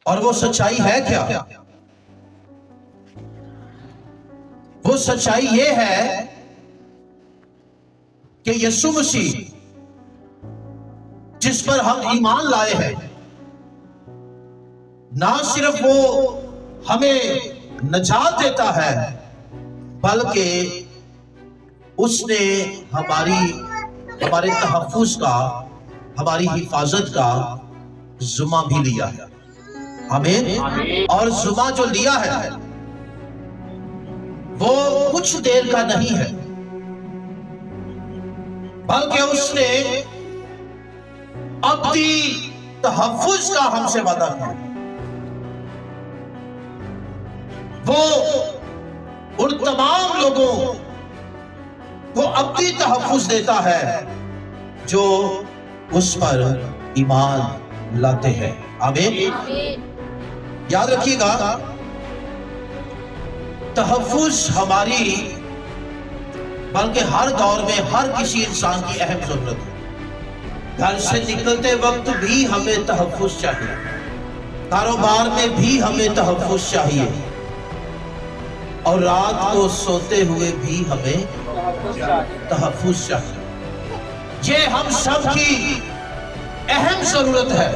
اور وہ سچائی ہے کیا؟ وہ سچائی یہ ہے کہ یسوع مسیح جس پر ہم ایمان لائے ہیں، نہ صرف وہ ہمیں نجات دیتا ہے بلکہ اس نے ہمارے تحفظ کا، ہماری حفاظت کا ذمہ بھی لیا ہے۔ آمین۔ اور ذمہ جو لیا ہے وہ کچھ دیر کا نہیں ہے، بلکہ اس نے ابدی تحفظ کا ہم سے وعدہ کیا۔ وہ ان تمام لوگوں کو ابدی تحفظ دیتا ہے جو اس پر ایمان لاتے ہیں۔ آمین۔ یاد رکھیے گا، تحفظ ہماری بلکہ ہر دور میں ہر کسی انسان کی اہم ضرورت ہے۔ گھر سے نکلتے وقت بھی ہمیں تحفظ چاہیے، کاروبار میں بھی ہمیں تحفظ چاہیے، اور رات کو سوتے ہوئے بھی ہمیں تحفظ چاہیے۔ یہ ہم سب کی اہم ضرورت ہے،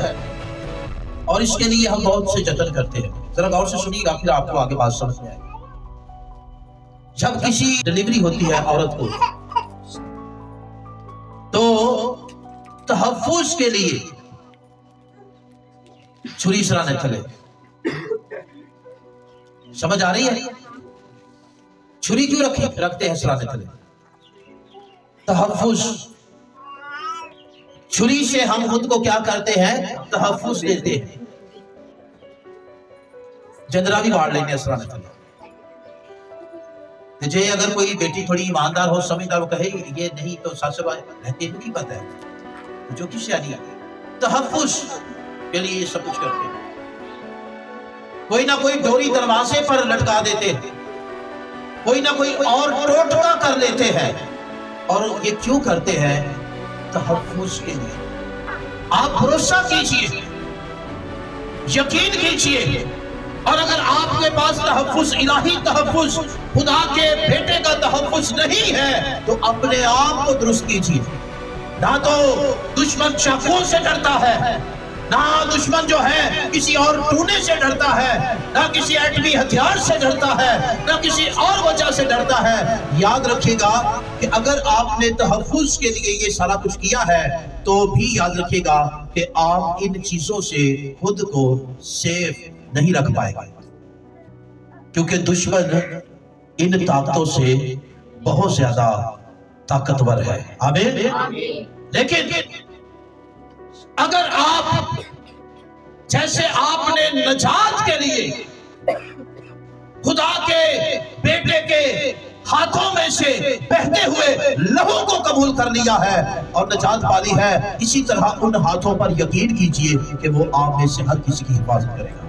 اور اس کے لیے ہم بہت سے جتن کرتے ہیں۔ ذرا غور سے سنیے گا، پھر آپ کو آگے بات سمجھ میں آئے گی۔ جب کسی ڈیلیوری ہوتی ہے عورت کو، تو تحفظ کے لیے چھری سرانے تھلے، سمجھ آ رہی ہے؟ چھری کیوں رکھتے ہیں سرانے تھلے؟ تحفظ۔ چھری سے ہم خود کو کیا کرتے ہیں؟ تحفظ دیتے ہیں۔ جندرا بھی باڑ لیتے ہیں سرانے تھلے۔ جے اگر کوئی بیٹی تھوڑی ایماندار ہو، سمجھدار ہو، کہے یہ نہیں تو ساسر رہتے ہیں، نہیں پتہ ہے جو کسی آنی تحفظ کے لیے یہ سب کچھ کرتے ہیں۔ کوئی نہ کوئی ڈوری دروازے پر لٹکا دیتے ہیں، کوئی نہ کوئی اور ٹوٹکا کر لیتے ہیں، اور یہ کیوں کرتے ہیں؟ تحفظ کے لیے۔ آپ بھروسہ کیجئے، یقین کیجئے، اور اگر آپ کے پاس تحفظ، الہی تحفظ، خدا کے بیٹے کا تحفظ نہیں ہے تو اپنے آپ کو درست کیجئے۔ نہ تو دشمن چاقو سے ڈرتا ہے، نہ دشمن جو ہے کسی اور ٹونے سے ڈرتا ہے، نہ کسی ایٹمی ہتھیار سے ڈرتا ہے، نہ کسی اور وجہ سے ڈرتا ہے۔ یاد رکھیے گا کہ اگر آپ نے تحفظ کے لیے یہ سارا کچھ کیا ہے تو بھی یاد رکھیے گا کہ آپ ان چیزوں سے خود کو سیف نہیں رکھ پائے گا، کیونکہ دشمن ان طاقتوں سے بہت زیادہ طاقتور ہے۔ آمین۔ لیکن اگر آپ، جیسے آپ نے نجات کے لیے خدا کے بیٹے کے ہاتھوں میں سے بہتے ہوئے لہو کو قبول کر لیا ہے اور نجات پالی ہے، اسی طرح ان ہاتھوں پر یقین کیجئے کہ وہ آپ میں سے ہر کسی کی حفاظت کرے گا۔